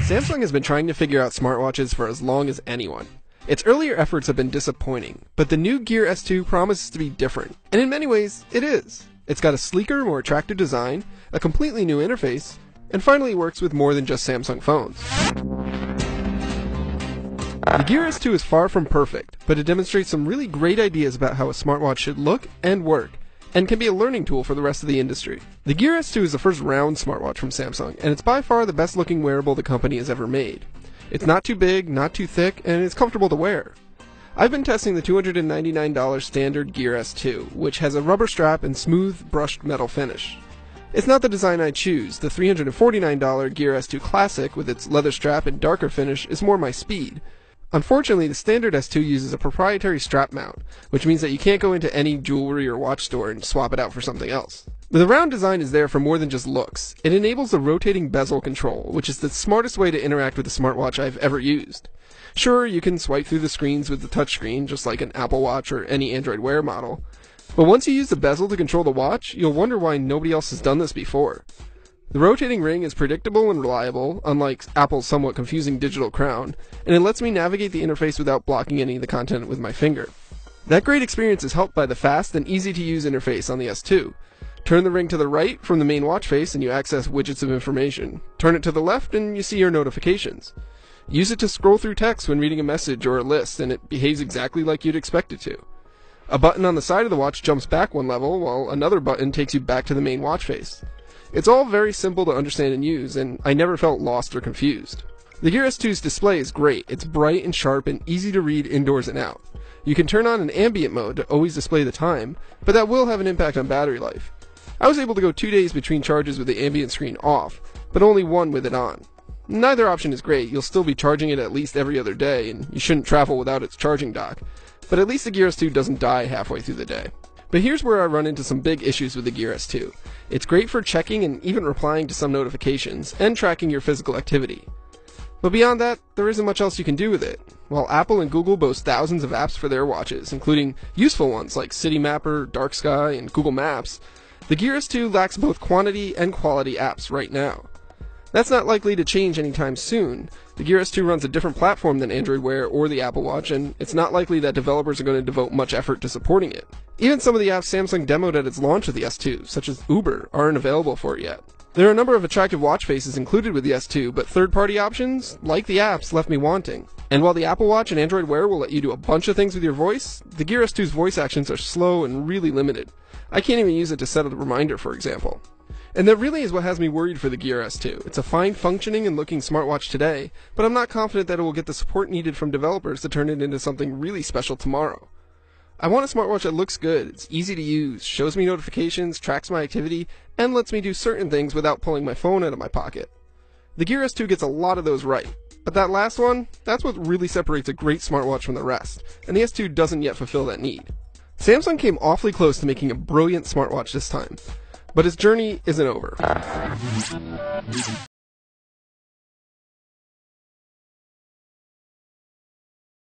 Samsung has been trying to figure out smartwatches for as long as anyone. Its earlier efforts have been disappointing, but the new Gear S2 promises to be different, and in many ways, it is. It's got a sleeker, more attractive design, a completely new interface, and finally works with more than just Samsung phones. The Gear S2 is far from perfect, but it demonstrates some really great ideas about how a smartwatch should look and work, and can be a learning tool for the rest of the industry. The Gear S2 is the first round smartwatch from Samsung, and it's by far the best looking wearable the company has ever made. It's not too big, not too thick, and it's comfortable to wear. I've been testing the $299 standard Gear S2, which has a rubber strap and smooth, brushed metal finish. It's not the design I choose. The $349 Gear S2 Classic, with its leather strap and darker finish, is more my speed. Unfortunately, the standard S2 uses a proprietary strap mount, which means that you can't go into any jewelry or watch store and swap it out for something else. The round design is there for more than just looks. It enables the rotating bezel control, which is the smartest way to interact with a smartwatch I've ever used. Sure, you can swipe through the screens with the touchscreen, just like an Apple Watch or any Android Wear model. But once you use the bezel to control the watch, you'll wonder why nobody else has done this before. The rotating ring is predictable and reliable, unlike Apple's somewhat confusing digital crown, and it lets me navigate the interface without blocking any of the content with my finger. That great experience is helped by the fast and easy-to-use interface on the S2. Turn the ring to the right from the main watch face and you access widgets of information. Turn it to the left and you see your notifications. Use it to scroll through text when reading a message or a list, and it behaves exactly like you'd expect it to. A button on the side of the watch jumps back one level, while another button takes you back to the main watch face. It's all very simple to understand and use, and I never felt lost or confused. The Gear S2's display is great. It's bright and sharp and easy to read indoors and out. You can turn on an ambient mode to always display the time, but that will have an impact on battery life. I was able to go 2 days between charges with the ambient screen off, but only one with it on. Neither option is great. You'll still be charging it at least every other day, and you shouldn't travel without its charging dock, but at least the Gear S2 doesn't die halfway through the day. But here's where I run into some big issues with the Gear S2. It's great for checking and even replying to some notifications, and tracking your physical activity. But beyond that, there isn't much else you can do with it. While Apple and Google boast thousands of apps for their watches, including useful ones like Citymapper, Dark Sky, and Google Maps, the Gear S2 lacks both quantity and quality apps right now. That's not likely to change anytime soon. The Gear S2 runs a different platform than Android Wear or the Apple Watch, and it's not likely that developers are going to devote much effort to supporting it. Even some of the apps Samsung demoed at its launch of the S2, such as Uber, aren't available for it yet. There are a number of attractive watch faces included with the S2, but third-party options, like the apps, left me wanting. And while the Apple Watch and Android Wear will let you do a bunch of things with your voice, the Gear S2's voice actions are slow and really limited. I can't even use it to set a reminder, for example. And that really is what has me worried for the Gear S2. It's a fine functioning and looking smartwatch today, but I'm not confident that it will get the support needed from developers to turn it into something really special tomorrow. I want a smartwatch that looks good, it's easy to use, shows me notifications, tracks my activity, and lets me do certain things without pulling my phone out of my pocket. The Gear S2 gets a lot of those right, but that last one, that's what really separates a great smartwatch from the rest, and the S2 doesn't yet fulfill that need. Samsung came awfully close to making a brilliant smartwatch this time, but its journey isn't over.